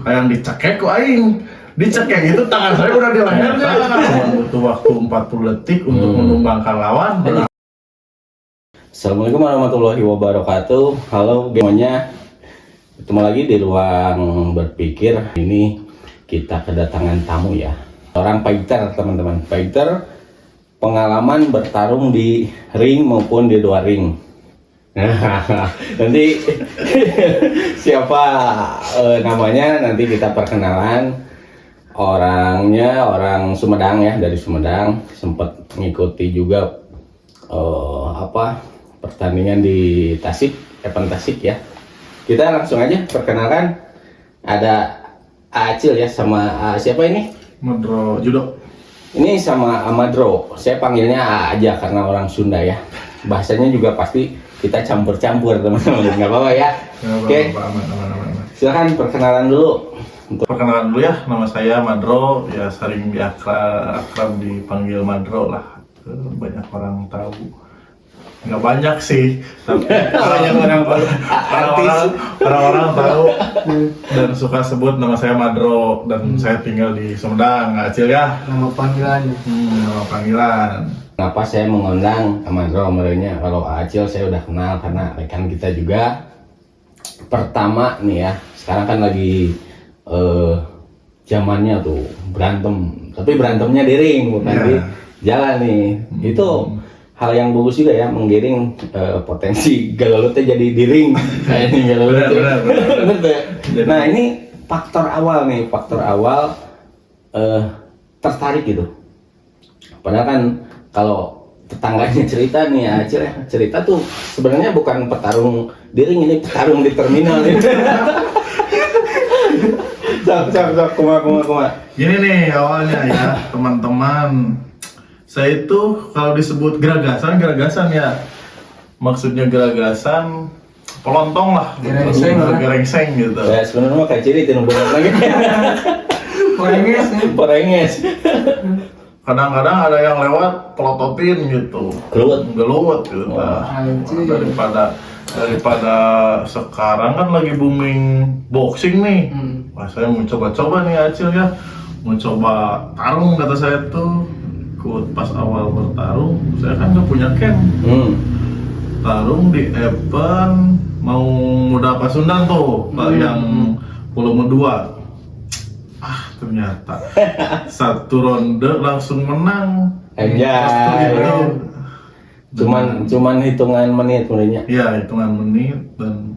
yang dicekek kok aing. Dicekek itu tangan saya udah di lehernya. Cuma butuh waktu 40 detik untuk menumbangkan lawan. Assalamualaikum warahmatullahi wabarakatuh. Halo semuanya, ketemu lagi di Ruang Berpikir. Ini kita kedatangan tamu ya, seorang fighter teman-teman. Fighter pengalaman bertarung di ring maupun di luar ring. Nanti siapa namanya nanti kita perkenalan. Orangnya orang Sumedang ya, dari Sumedang. Sempat mengikuti juga pertandingan di Tasik, Event Tasik ya. Kita langsung aja perkenalkan. Ada Acil ya sama siapa ini? Madro Judo. Ini sama Amadro. Saya panggilnya A aja karena orang Sunda ya. Bahasanya juga pasti kita campur-campur teman-teman. Nggak apa-apa ya. Oke. Aman. Silakan perkenalan dulu. Perkenalan dulu ya, nama saya Madro, ya sering akrab dipanggil Madro lah. Banyak orang tahu. Nggak banyak sih, tapi Banyak orang tahu dan suka sebut nama saya Madro, dan saya tinggal di Sumedang, Acil ya. Nama panggilannya. Nama panggilan. Kenapa saya mengundang Amadro Amadronya? Kalau Acil saya udah kenal karena rekan kita juga. Pertama nih ya, sekarang kan lagi zamannya tuh berantem, tapi berantemnya di ring bukan di jalan nih. Itu hal yang bagus juga ya, menggiring potensi galolutnya jadi di ring kayak ini galolut. Nah ini faktor awal tertarik gitu. Padahal kan kalau tetangganya cerita nih ya, Acil ya, cerita tuh sebenarnya bukan petarung di ring, ini petarung di terminal nih. Cak, kuma. Gini nih awalnya ya, teman-teman. Saya itu kalau disebut geragasan ya. Maksudnya geragasan pelontong lah, gerengseng gitu. Ya sebenarnya mah kayak ciri tinung bener lagi. Porenges. Kadang-kadang ada yang lewat pelototin gitu. Geluwet gitu. Daripada sekarang kan lagi booming boxing nih. Wah, saya mau coba-coba nih Acil ya. Mau coba tarung, kata saya tuh. Ikut pas awal bertarung, saya kan gak punya camp. Tarung di event mau Muda Pasundan tuh, yang volume 2. Ternyata satu ronde langsung menang. Cuman hitungan menit mulainya. Iya, hitungan menit dan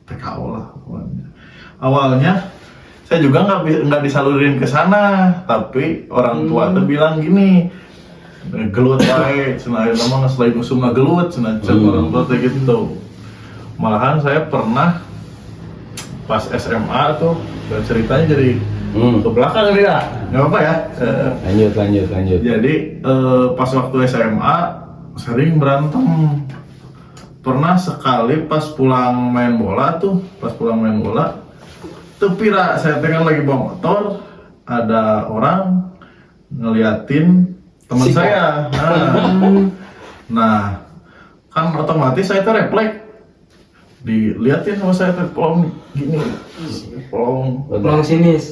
TKO lah pokoknya. Awalnya saya juga nggak disalurin ke sana, tapi orang tua tuh bilang gini, gelut baik, cenah nama selain usum gelut, cenah orang tua tuh gitu. Malahan saya pernah pas SMA tuh, ceritanya jadi ke belakang nih ya, nggak apa ya. Lanjut. Jadi pas waktu SMA sering berantem. Pernah sekali pas pulang main bola tuh pira saya kan lagi bawa motor, ada orang ngeliatin teman saya. Nah, kan otomatis saya tuh refleks diliatin sama saya tuh pelong gini, pelong sinis.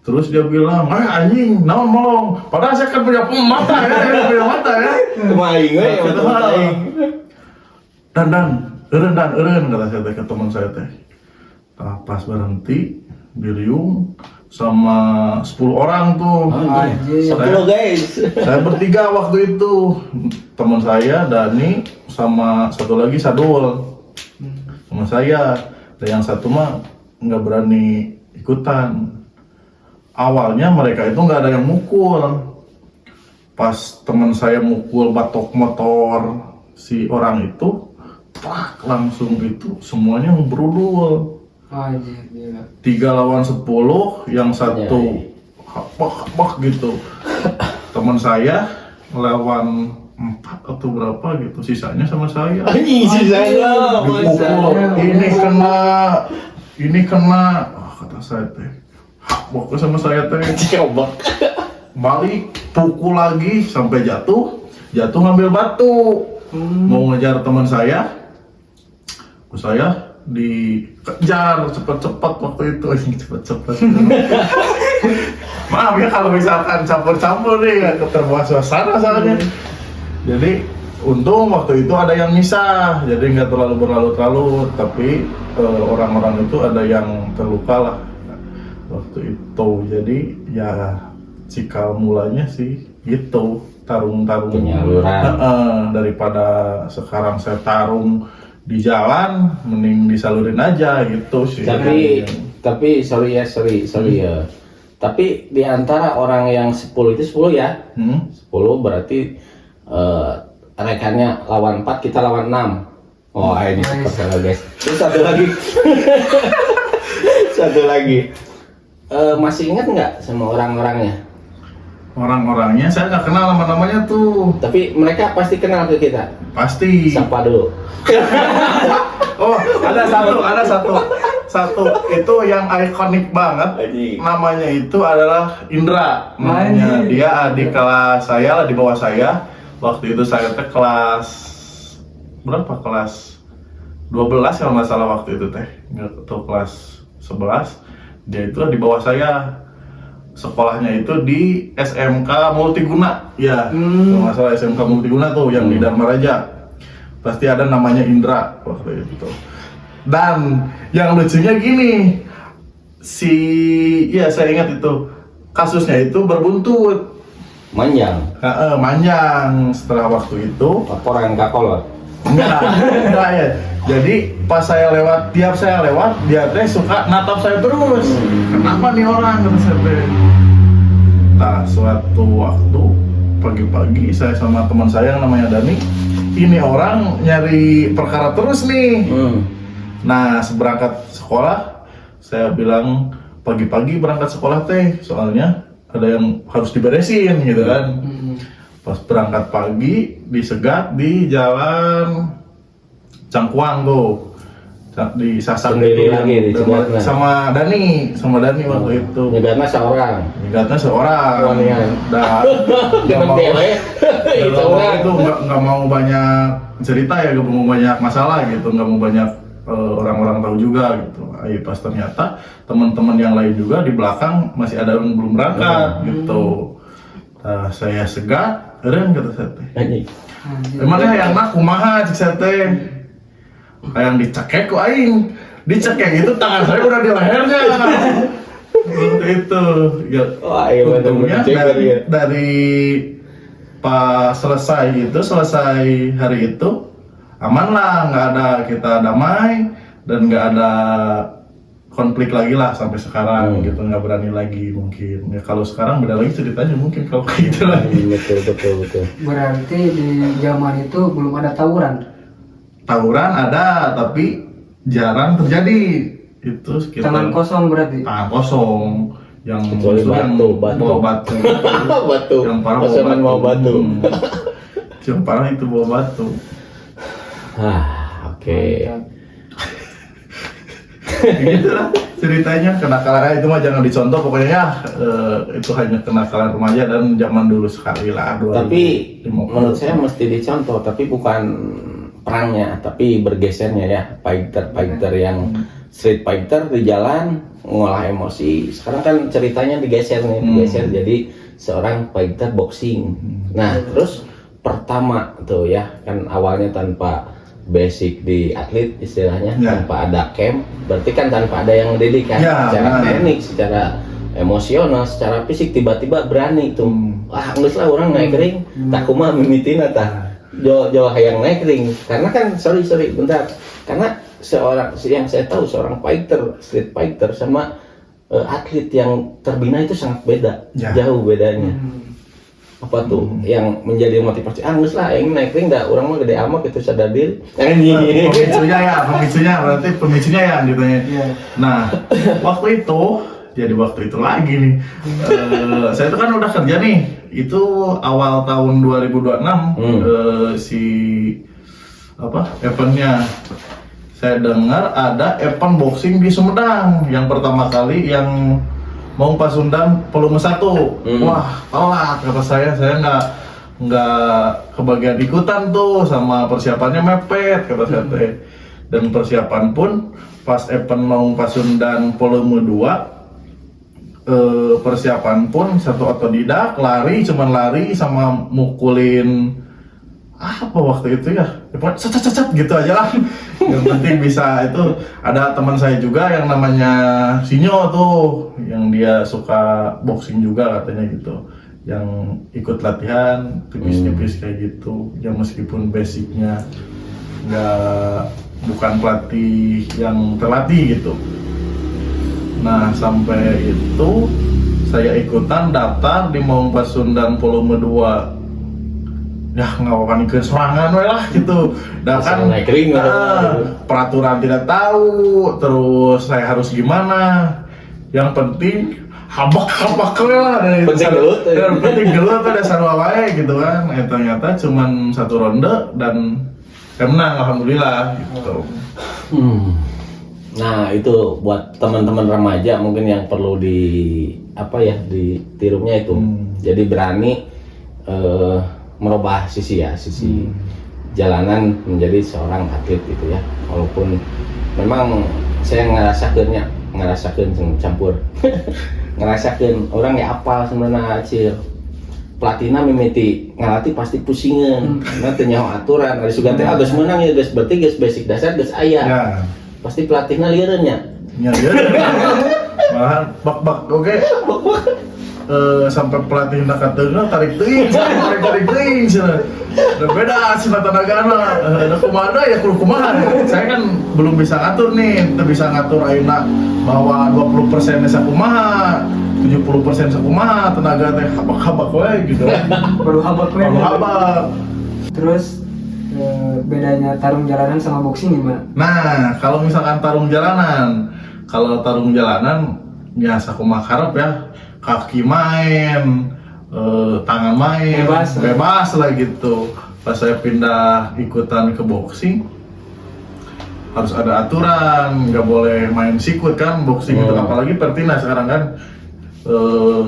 Terus dia bilang, anjing, naon molong. Padahal saya kan punya mata ya. Kemaing we. Dan kata saya teh ke teman saya teh. Pas berhenti di riung sama 10 orang tuh. 10 guys. Saya bertiga waktu itu. Teman saya Dani sama satu lagi Sadul. Sama saya. Dan yang satu mah nggak berani ikutan. Awalnya mereka itu nggak ada yang mukul. Pas teman saya mukul batok motor si orang itu, langsung itu semuanya berudul. 3 lawan 10, yang satu bak gitu. Teman saya lawan 4 atau berapa gitu, sisanya sama saya. Dipukul, ini kena. Kata saya teh, waktu sama saya teh balik pukul lagi sampai jatuh ngambil batu, mau ngejar teman saya dikejar cepet-cepet waktu itu. Cepet-cepet. Maaf ya kalau misalkan campur-campur nih, nggak keterbawa suasana soalnya. Jadi untung waktu itu ada yang misah, jadi nggak terlalu berlarut-larut, tapi orang-orang itu ada yang terluka lah waktu itu. Jadi ya cikal mulanya sih gitu, tarung-tarung Penyaluran. daripada sekarang saya tarung di jalan, mending disalurin aja gitu sih. Tapi sorry ya. Tapi di antara orang yang 10 itu 10 ya. 10 berarti rekannya lawan 4, kita lawan 6. Oh, ini super guys. Terus satu lagi. Satu lagi. Masih ingat nggak sama orang-orangnya? Orang-orangnya saya nggak kenal nama-namanya tuh. Tapi mereka pasti kenal ke kita. Pasti. Siapa dulu? Oh, ada satu itu yang ikonik banget. Namanya itu adalah Indra. Namanya dia adik kelas saya lah, di bawah saya. Waktu itu saya teh kelas berapa? Kelas 12 kalau nggak salah waktu itu teh. Nggak tahu kelas 11. Dia itu di bawah saya. Sekolahnya itu di SMK Multiguna. Ya, kalau nggak salah SMK Multiguna tuh yang di Dharma Raja. Pasti ada namanya Indra waktu itu. Dan yang lucunya gini, saya ingat itu kasusnya itu berbuntut, Manjang. manjang. Setelah waktu itu Laporan kakolot. enggak ya. Jadi pas tiap saya lewat, dia teh suka natap saya terus. Kenapa nih orang, kata saya teh. Nah, suatu waktu pagi-pagi saya sama teman saya yang namanya Dani, ini orang nyari perkara terus nih. Nah, seberangkat sekolah, saya bilang pagi-pagi berangkat sekolah teh, soalnya ada yang harus diberesin gitu kan. Pas berangkat pagi, disegat di jalan Cangkuang tuh, di Sasak Sendiri itu lagi di Cigatna. sama Dani waktu itu. Nyegatnya seorang. Nyegatnya seorang. Wanian. Nggak mau Itu dalam waktu orang. itu nggak mau banyak cerita ya, nggak mau banyak masalah gitu, nggak mau banyak orang-orang tahu juga gitu. Pas ternyata teman-teman yang lain juga di belakang masih ada yang belum berangkat gitu. Nah, saya segat, kata saya teh. Emangnya yang nak kumaha cik saya teh? Kayak dicekek ku aing. Dicekek itu tangan saya udah di lehernya. Waktu itu ya, Wah, iya untungnya bener-bener dari pas selesai hari itu aman lah, nggak ada, kita damai dan nggak ada konflik lagi lah sampai sekarang gitu, nggak berani lagi mungkin. Ya kalau sekarang beda lagi ceritanya mungkin kalau kayak gitu lagi. Betul. Berarti di zaman itu belum ada tawuran. Tawuran ada tapi jarang terjadi. Itu sekitar Tangan kosong berarti. tangan kosong. Yang Kecuali musuh yang batu. bawa batu. Batu. Yang parah Pasangan mau batu. Yang parah itu bawa batu. Oke. Gitu lah ceritanya. Kenakalan itu mah jangan dicontoh pokoknya ya. Itu hanya kenakalan remaja dan zaman dulu sekali lah. Tapi 2050. menurut saya mesti dicontoh, tapi bukan perangnya, tapi bergesernya ya. Fighter yang street fighter di jalan ngolah emosi. Sekarang kan ceritanya digeser jadi seorang fighter boxing. Nah, terus pertama tuh ya, kan awalnya tanpa basic di atlet istilahnya, tanpa ada camp, berarti kan tanpa ada yang ngedidik kan, secara teknik, secara emosional, secara fisik, tiba-tiba berani tuh, nggak lah orang naik ring, tak kumaha mimitina tah, jauh yang naik ring, karena kan sorry bentar, karena yang saya tahu seorang fighter, street fighter sama atlet yang terbina itu sangat beda, jauh bedanya. Apa tuh yang menjadi motivasi? Nggak lah, yang naik ring dah, orang mah gede amat itu sadar diri. Pemicunya ya gitu ya. Nah, waktu itu lagi nih, saya itu kan udah kerja nih, itu awal tahun 2026, eventnya, saya dengar ada event boxing di Sumedang, yang pertama kali yang mau Pasundan Pelumas 1. Wah, telat kata saya nggak kebagian ikutan tuh, sama persiapannya mepet kata saya teh. dan persiapan pun pas event Maung Pasundan volume 2, persiapan pun satu otodidak, cuman lari sama mukulin apa waktu itu ya, cet gitu aja lah. Yang penting bisa. Itu ada teman saya juga yang namanya Sinyo tuh, yang dia suka boxing juga katanya gitu, yang ikut latihan tipis-tipis kayak gitu ya, meskipun basicnya bukan pelatih yang terlatih gitu. Nah sampai itu saya ikutan daftar di Maung Pasundan volume 2 ya, nggak akan ikut serangan lah gitu. Dan kan peraturan tidak tahu, terus saya harus gimana. Yang penting habak lah dari penting gelut ada sarua wae gitu kan. Ternyata cuman 1 ronde dan saya menang, alhamdulillah gitu. Nah itu buat teman-teman remaja mungkin yang perlu ditirunya itu. Jadi berani merubah sisi jalanan menjadi seorang atlet gitu ya. Walaupun memang saya ngerasakan campur ngerasakan orang ya apal sebenarnya acil pelatihna mimiti ngalatih pasti pusingan karena ternyaho aturan ada sugan teh geus menang ya geus berarti geus basic dasar geus aya ya. Pasti pelatihna lieureun nya malahan bak oke. Sampai pelatih nak katanya tarik teuing cenah. Beda cenah tenagana. Da kumaha ya kumaha. Saya kan belum bisa ngatur nih, bisa ngatur ayeuna bahwa 20% sakumaha, 70% sakumaha, tenaga teh habak-habak we gitu. Perlu habak we. Terus bedanya tarung jalanan sama boxing gimana? Nah, kalau misalkan tarung jalanan ya sakumaha karep ya. Kaki main, tangan main, bebas lah gitu. Pas saya pindah ikutan ke boxing, harus ada aturan, nggak boleh main sikut kan, boxing itu apalagi Pertina sekarang kan,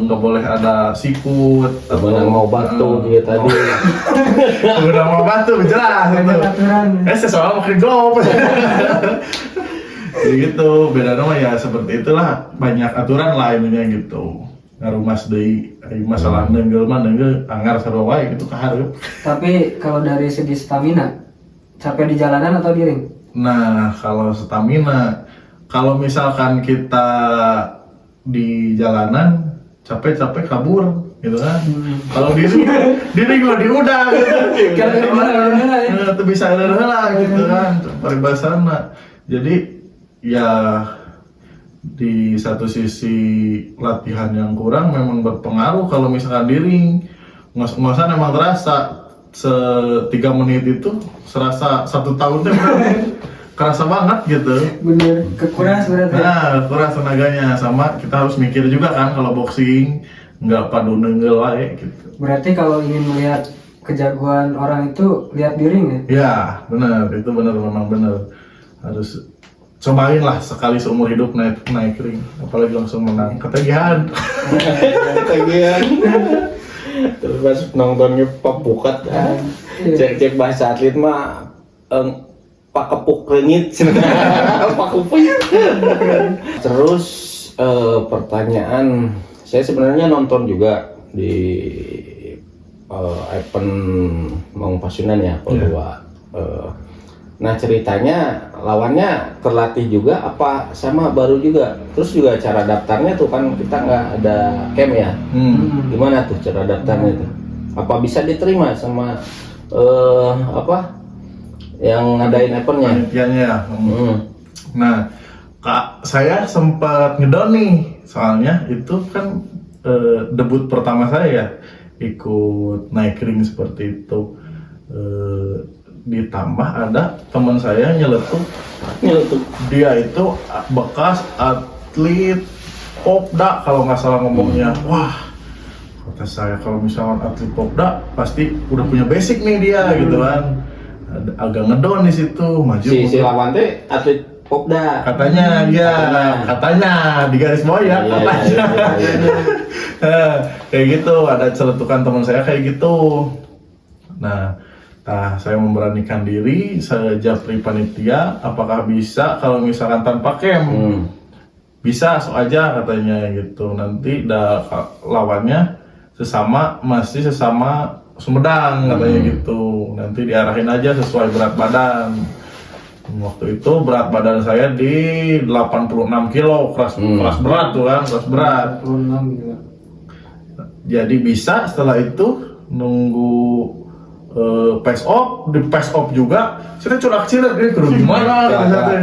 nggak boleh ada sikut. Menang mau batu dia tadi. Menang mau batu jelas itu. Sesoal makin golf. Jadi gitu, beda nama ya seperti itulah, banyak aturan lah ininya gitu. Ngarumas deui masalah nenggel anggar sarua wae gitu kahareup. Tapi kalau dari segi stamina, capek di jalanan atau di ring? Nah, kalau stamina, kalau misalkan kita di jalanan capek kabur gitu kan. Kalau di ring di udah gitu. Itu bisa heula gitu kan, paribasana. Jadi ya di satu sisi latihan yang kurang memang berpengaruh. Kalau misalkan di ring ngos-ngosan emang terasa 3 menit itu serasa 1 tahun teh kerasa banget gitu. Bener, kekuras berarti. Nah, kuras tenaganya. Sama kita harus mikir juga kan kalau boxing nggak padu nenggel wae gitu. Berarti kalau ingin melihat kejagoan orang itu lihat di ring ya? Ya, benar, itu memang benar. Harus cobain lah sekali seumur hidup naik ring, apalagi langsung menang. Ketagihan. Terus pas nontonnya Pak Bukat cek bahasa atlet mah Pak Kepuk Renyit. Pak Kepuk. Terus pertanyaan, saya sebenarnya nonton juga di event Maung Pasundan ya, kedua. Nah ceritanya lawannya terlatih juga apa sama baru juga? Terus juga cara daftarnya tuh kan kita nggak ada camp ya? Gimana tuh cara daftarnya tuh? Apa bisa diterima sama yang ngadain eventnya? Panitianya. Nah, saya sempat ngedown nih, soalnya itu kan debut pertama saya ikut naik ring seperti itu. Ditambah ada teman saya nyeletuk, dia itu bekas atlet Popda kalau nggak salah ngomongnya. Wah, kata saya kalau misalnya atlet Popda pasti udah punya basic nih dia gitu kan. Agak ngedon di situ, maju. Si lawan teh atlet Popda. Katanya katanya di garis bawah ya, katanya. Kayak gitu, ada celetukan teman saya kayak gitu. Nah, Nah, saya memberanikan diri, saya japri panitia, apakah bisa kalau misalkan tanpa camp? Bisa, so aja katanya gitu. Nanti lawannya masih sesama Sumedang katanya gitu. Nanti diarahin aja sesuai berat badan. Waktu itu berat badan saya di 86 kilo, keras berat tuh kan, keras berat. 26 gitu. Jadi bisa setelah itu nunggu pace off, di pace off juga saya curang cilik ini kudu gimana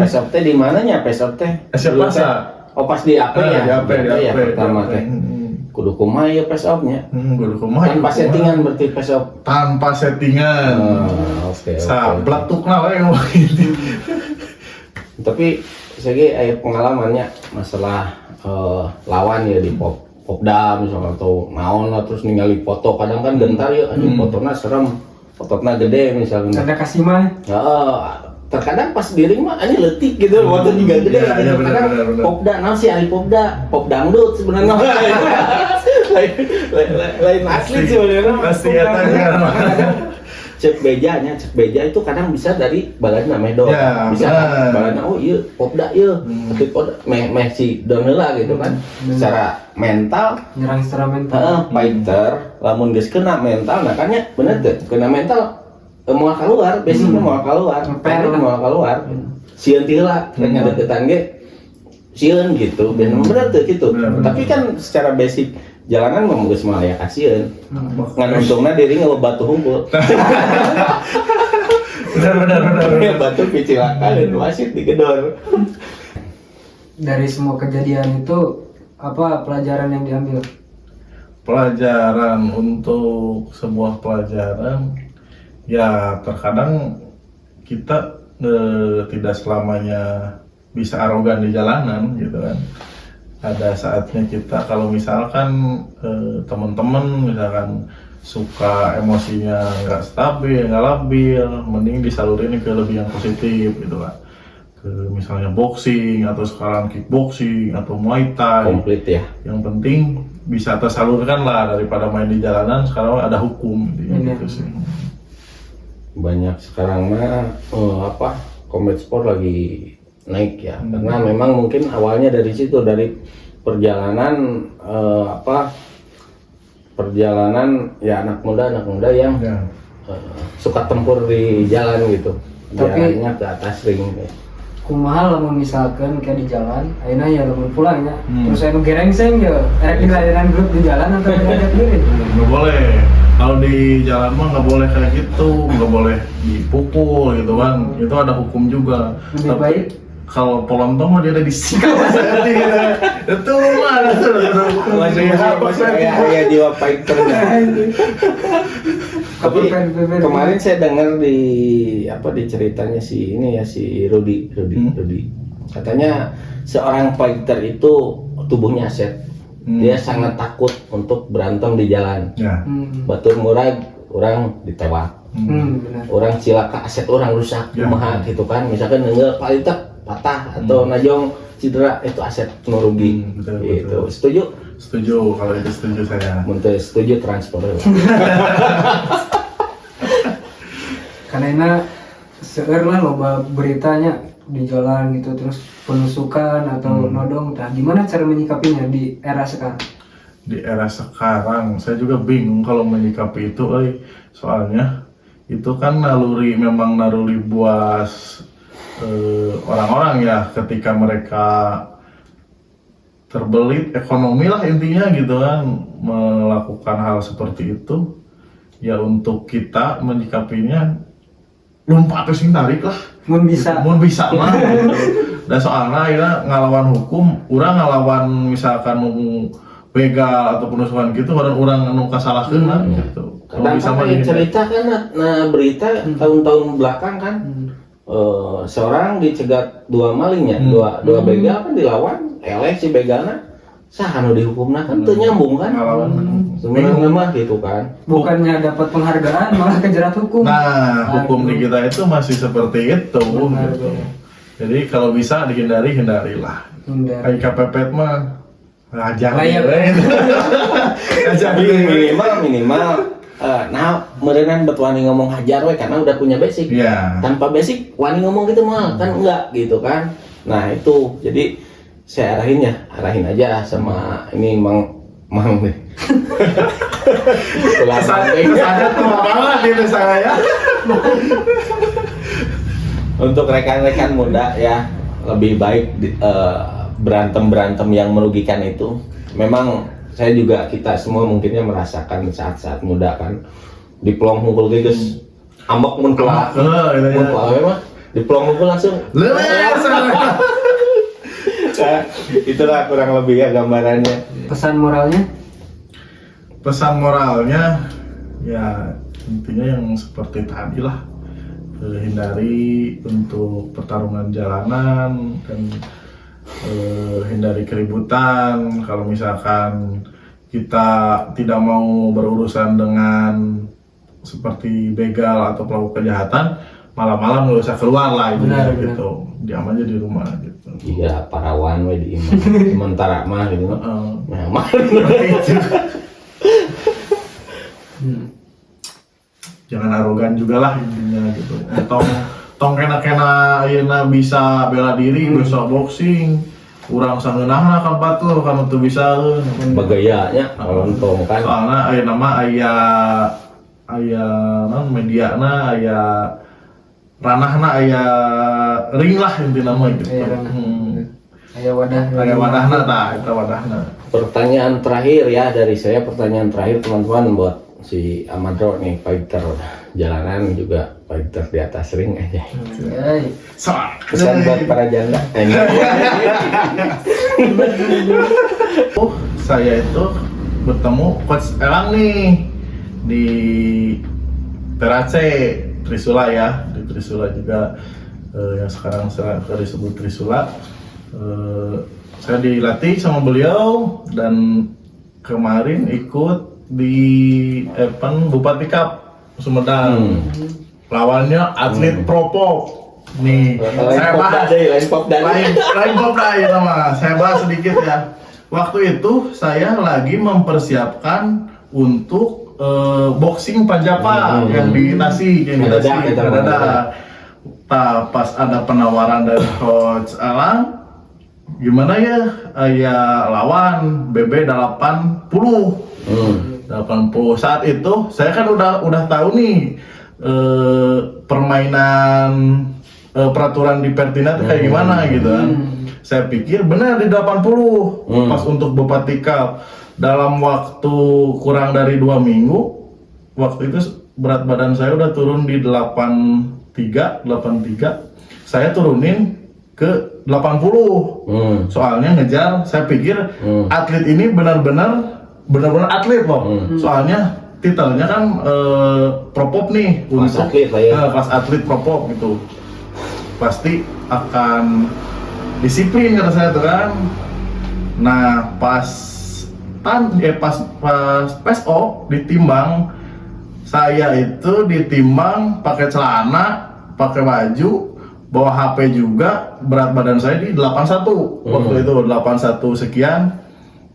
Pace off teh di mananya pace off teh? siapa sa Oh pas di AP ya? di AP ya pertama teh. Kudu kumaha ya pace off-nya? kudu kumaha Tanpa settingan berarti pace off. tanpa settingan Oke. blatukna we Tapi saya aya pengalamannya masalah lawan ya di Popda misalnya atau naon lah terus ningali foto kadang kan gentar ya anjing fotona serem. Fotona gede misalnya. Ada kasih mah. Terkadang pas diri mah anjing leutik gitu, foto juga gede. Iya, Kadang bener. Popda naon sih ari Popda? Pop dangdut sebenarnya. Lain asli sebenarnya. pasti eta kan Cek beja itu kadang bisa dari baladna meh doang. Ya, Bisa benar. kan baladna oh ieu Popda ieu. Tapi Popda meh si don heula gitu kan. Secara mental Nyerang secara mental. fighter lamun geus kena mental nah kan ya bener tuh kena mental mau keluar basicnya mau keluar Ngeper lah. mau keluar sieun ti heula rek ngadeukeutan ge sieun gitu bener tuh gitu Bener. tapi kan secara basic jalanan mah geus malaya kasieun ngan untungna diri nggak batu hunkul benar batu picilakan dan wasit digedor. Dari semua kejadian itu apa pelajaran yang diambil? Pelajaran untuk sebuah pelajaran ya terkadang kita tidak selamanya bisa arogan di jalanan gitu kan. Ada saatnya kita kalau misalkan teman-teman misalkan suka emosinya nggak stabil, nggak labil, mending disalurin ke lebih yang positif gitu kan. Ke misalnya boxing atau sekarang kickboxing atau muay thai. Komplit ya. Yang penting bisa tersalurkan lah daripada main di jalanan. Sekarang ada hukum gitu sih. Banyak sekarang mah combat sport lagi naik ya karena memang mungkin awalnya dari situ dari perjalanan perjalanan ya anak muda yang suka tempur di jalan gitu. Tapi jalannya ke atas ring kumaha lamun misalkan kayak di jalan ayeuna ya lamun pulang ya terus anu gerengseng ya erek dilayanan grup di jalan atau ngajak diri Nggak boleh. Kalau di jalan mah nggak boleh kayak gitu, nggak boleh dipukul gitu kan. Itu ada hukum juga. Lebih baik kalau polontong mah dia ada disikat berarti gitu. Itu mah masih kayak jiwa fighter. Tapi kemarin saya dengar di ceritanya si Rudy. Katanya seorang fighter itu tubuhnya aset. Dia sangat takut untuk berantem di jalan. Ya. Batur murag orang ditewak. benar. Orang cilaka aset orang rusak kumaha gitu kan. Misalkan enggak palitek patah atau najong cedera itu aset nu rugi. Betul, Gitu. betul. Setuju? Setuju, kalau itu setuju saya. Mun teu setuju transfer. Karena seueur lah loba beritanya di jalan gitu terus penusukan atau nodong. Nah, gimana cara menyikapinya di era sekarang? Di era sekarang saya juga bingung kalau menyikapi itu, soalnya itu kan memang naluri buas orang-orang ya ketika mereka terbelit ekonomi lah intinya gitu kan melakukan hal seperti itu ya untuk kita menyikapinya lompat sing tarik lah Mun bisa mah gitu. Dan soalnya akhirnya ngelawan hukum orang ngelawan misalkan mau begal atau penusukan gitu orang anu kasalahkeun gitu. Kadang kan ada cerita kan berita tahun-tahun belakang kan seorang dicegat dua malingnya, dua begal kan dilawan, elek si begalna sah anu dihukumna kan teu nyambung kan. Sebenarnya mah gitu kan. bukannya dapat penghargaan malah kejerat hukum. Nah, hukum di kita itu masih seperti itu gitu. Jadi kalau bisa hindarilah. Kayak KPP mah ngajak Layak. ngajak Minimal Nah merenang bet wani ngomong hajar we karena udah punya basic. Iya. Tanpa basic wani ngomong gitu mah kan enggak gitu kan. Nah itu jadi saya arahin aja sama ini mang nih. Kesannya tua banget itu saya. Untuk rekan-rekan muda ya lebih baik berantem yang merugikan itu. Memang saya juga kita semua mungkinnya merasakan saat-saat muda kan diplong mukul geus ambek mun kelah mun kelah mah diplong mukul langsung Leles. Nah, itulah kurang lebih ya gambarannya. Pesan moralnya? Pesan moralnya ya intinya yang seperti tadi lah, hindari untuk pertarungan jalanan dan hindari keributan. Kalau misalkan kita tidak mau berurusan dengan seperti begal atau pelaku kejahatan, malam-malam nggak usah keluar lah itu Benar. gitu, diam aja di rumah gitu. Iya parawan we di imah sementara mah gitu nah mah Itu. Jangan arogan juga lah intinya gitu. Tong kena bisa bela diri, bisa boxing, urang sangeunahna kan batur kan tuh bisa. bagayanya lontong kan Soalnya aya nama aya mediana aya ranahna aya ring lah intinya mah gitu. Aya ranah. Aya wadah. Aya wadahna tah eta wadahna. pertanyaan terakhir ya dari saya pertanyaan terakhir teman-teman buat si Amadro nih fighter jalanan juga fighter di atas ring aja Ay. pesan buat para janda Saya itu bertemu Coach Elang nih di Terace Trisula ya, di Trisula juga yang sekarang disebut Trisula. Saya dilatih sama beliau dan kemarin ikut di event Bupati Cup Sumedang. Lawannya atlet Propop. Nih, saya bahas lain pop dari lain Popda ya nama. Saya bahas sedikit ya. Waktu itu saya lagi mempersiapkan untuk boxing Panjapa yang di Tasik, yang di Tasik, ada. Pas ada penawaran dari Coach Alang, gimana ya lawan BB 80. 80 saat itu saya kan udah tahu nih permainan peraturan di Pertina itu kayak gimana gitu kan. Saya pikir benar di 80 pas untuk Bupati Cup dalam waktu kurang dari 2 minggu. Waktu itu berat badan saya udah turun di 83. Saya turunin ke 80. Soalnya ngejar, saya pikir atlet ini benar-benar atlet loh. Soalnya titelnya kan Propop nih, kelas atlet lah ya. kelas atlet Propop gitu. Pasti akan disiplin kata saya tuh kan. Nah, pas PSO ditimbang, saya itu ditimbang pakai celana, pakai baju, bawa HP juga, berat badan saya di 81 waktu itu 81 sekian.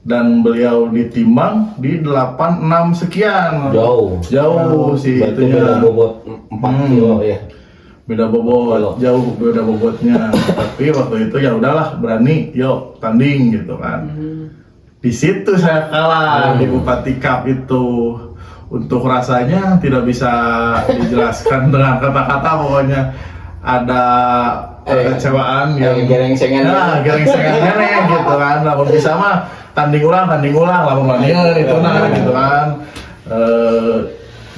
Dan beliau ditimbang di 86 sekian. Jauh sih berarti itunya. beda bobot 4 kilo ya. Beda bobot, jauh beda bobotnya. Tapi waktu itu ya udahlah, berani, yuk tanding gitu kan. Di situ saya kalah di Bupati Cup itu. Untuk rasanya tidak bisa dijelaskan dengan kata-kata, pokoknya ada kekecewaan yang gereng-sengan gereng-sengan gitu kan. Namun bisa mah tanding ulang lamun manieu itu nah gitu kan.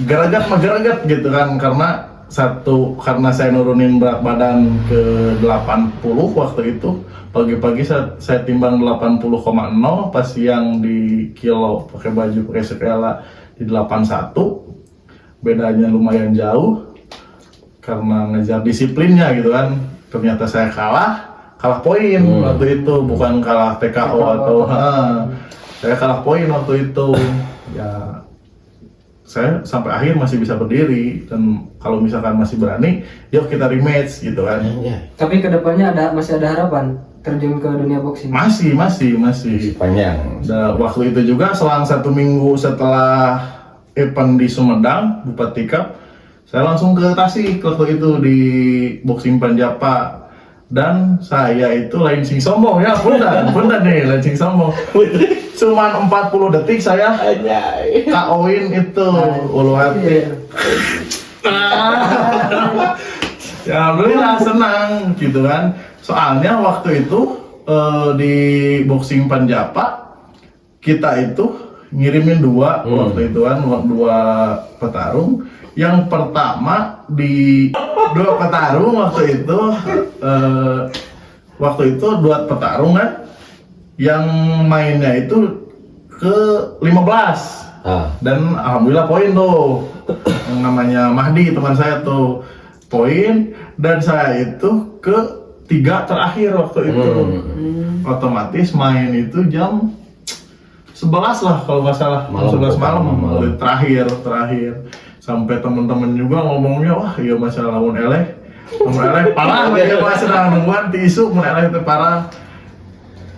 Geragat gitu kan, karena saya nurunin berat badan ke 80 waktu itu. Pagi-pagi saya timbang 80,0, pas siang di kilo pakai baju pakai skala di 81. Bedanya lumayan jauh karena ngejar disiplinnya gitu kan. Ternyata saya kalah poin waktu itu, bukan kalah TKO atau saya kalah poin waktu itu. Ya saya sampai akhir masih bisa berdiri, dan kalau misalkan masih berani, yuk kita rematch gitu kan. Tapi kedepannya masih ada harapan terjun ke dunia boxing? Masih panjang. waktu itu juga selang 1 minggu setelah event di Sumedang, Bupati Cup, saya langsung ke Tasik waktu itu di Boxing Panjapa. Dan saya itu lain sing sombong ya, bener nih lain sing sombong. Cuman 40 detik saya KO-in itu Uluwati. Ya alhamdulillah senang gitu kan. Soalnya waktu itu di Boxing Panjapa kita itu ngirimin waktu itu kan, 2 petarung. Yang pertama di 2 petarung waktu itu 2 petarung kan yang mainnya itu ke 15 dan alhamdulillah poin tuh. Yang namanya Mahdi teman saya tuh poin, dan saya itu ke 3 terakhir waktu itu. Otomatis main itu jam 11 lah kalau nggak salah, 11 malam. Terakhir sampai temen-temen juga ngomongnya, wah iya masalah lawan eleh parah ya, pas sedang nungguan tisu mun eleh itu parah.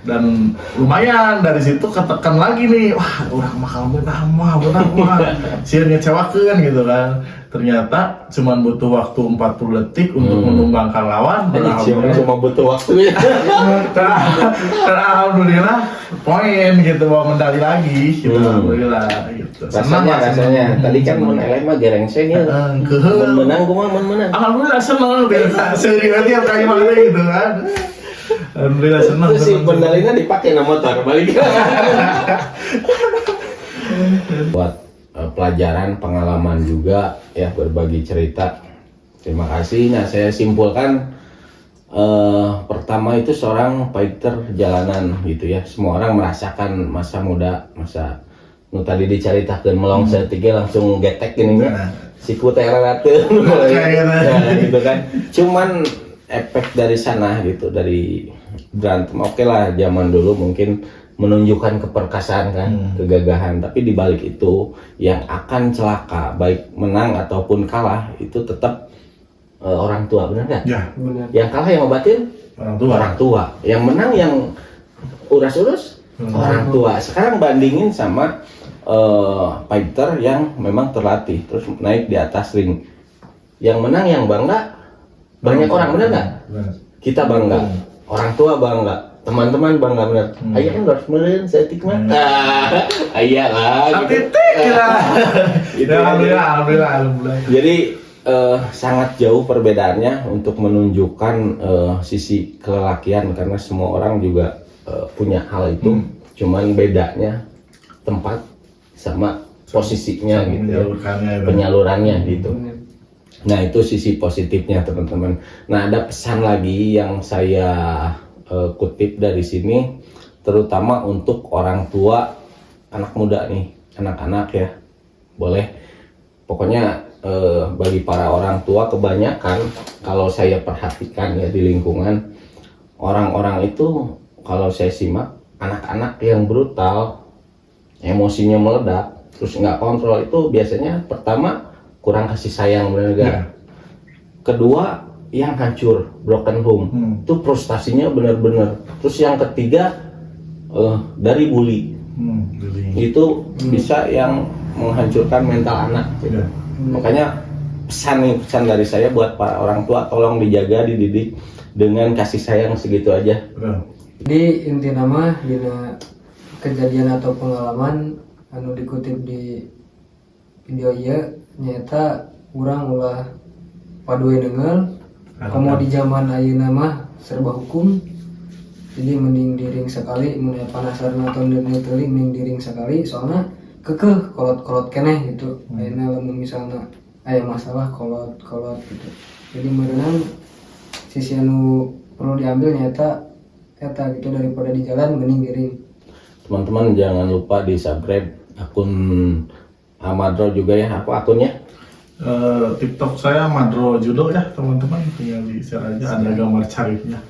Dan lumayan dari situ ketekan lagi nih, wah udah bakal menang mah sieun ngecewakeun gitu kan. Ternyata cuma butuh waktu 40 detik untuk menumbangkan lawan. Cuma butuh waktu ya. Alhamdulillah poin gitu, bawa medali lagi gitu. Alhamdulillah gitu. Rasanya tadi kan mun eleh mah gerengseng ya. Mun menang kumaha mun menang. Alhamdulillah seneng biasa serius tiap kali mana gitu kan. Alhamdulillah seneng. Terus si medalinya dipakai na motor balik. Buat pelajaran, pengalaman juga ya, berbagi cerita. Terima kasih. Nah, saya simpulkan pertama itu seorang fighter jalanan gitu ya. Semua orang merasakan masa muda, masa nu tadi diceritakeun melong seutiga langsung getek gini nya. Siku teh rarateun gitu kan. Cuman efek dari sana gitu, dari berantem. Oke lah, zaman dulu mungkin menunjukkan keperkasaan kan, kegagahan, tapi di balik itu yang akan celaka baik menang ataupun kalah itu tetap orang tua, benar nggak? Ya, Benar. Yang kalah yang ngobatin orang tua, yang menang yang urus-urus orang tua. Sekarang bandingin sama fighter yang memang terlatih terus naik di atas ring, yang menang yang bangga banyak orang, benar nggak? Kita bangga, orang tua bangga, teman-teman bangga, benar. Ayah kan harus meren setik mah. Ayah lah. Gitu. Alhamdulillah. Jadi sangat jauh perbedaannya untuk menunjukkan sisi kelelakian, karena semua orang juga punya hal itu. Cuman bedanya tempat sama posisinya gitu ya, penyalurannya gitu. Nah itu sisi positifnya teman-teman. Nah ada pesan lagi yang saya kutip dari sini, terutama untuk orang tua anak muda nih, anak-anak ya, boleh pokoknya bagi para orang tua kebanyakan kalau saya perhatikan ya di lingkungan, orang-orang itu kalau saya simak anak-anak yang brutal, emosinya meledak, terus nggak kontrol, itu biasanya pertama kurang kasih sayang, benar nggak? Kedua yang hancur, broken home, itu frustasinya benar-benar. Terus yang ketiga dari bully, itu bisa yang menghancurkan mental anak. Gitu. Makanya pesan dari saya buat para orang tua, tolong dijaga, dididik dengan kasih sayang segitu aja. Jadi inti nama dina kejadian atau pengalaman anu dikutip di video ieu nyata urang ulah padue deungeul. Kamu di zaman ayeuna mah serba hukum, jadi mending diring sekali, mun panasarna atau teuing mending diring sekali, soalnya kekeh kolot keneh gitu. Ayeuna lamun misalnya aya masalah kolot gitu. Jadi meureunang sisi anu perlu diambil nyata eta gitu, daripada di jalan mending diring. Teman-teman jangan lupa di subscribe akun Madro juga ya, apa akunnya? TikTok saya Madro Judo ya teman-teman, tinggal di share aja, ada gambar carifnya.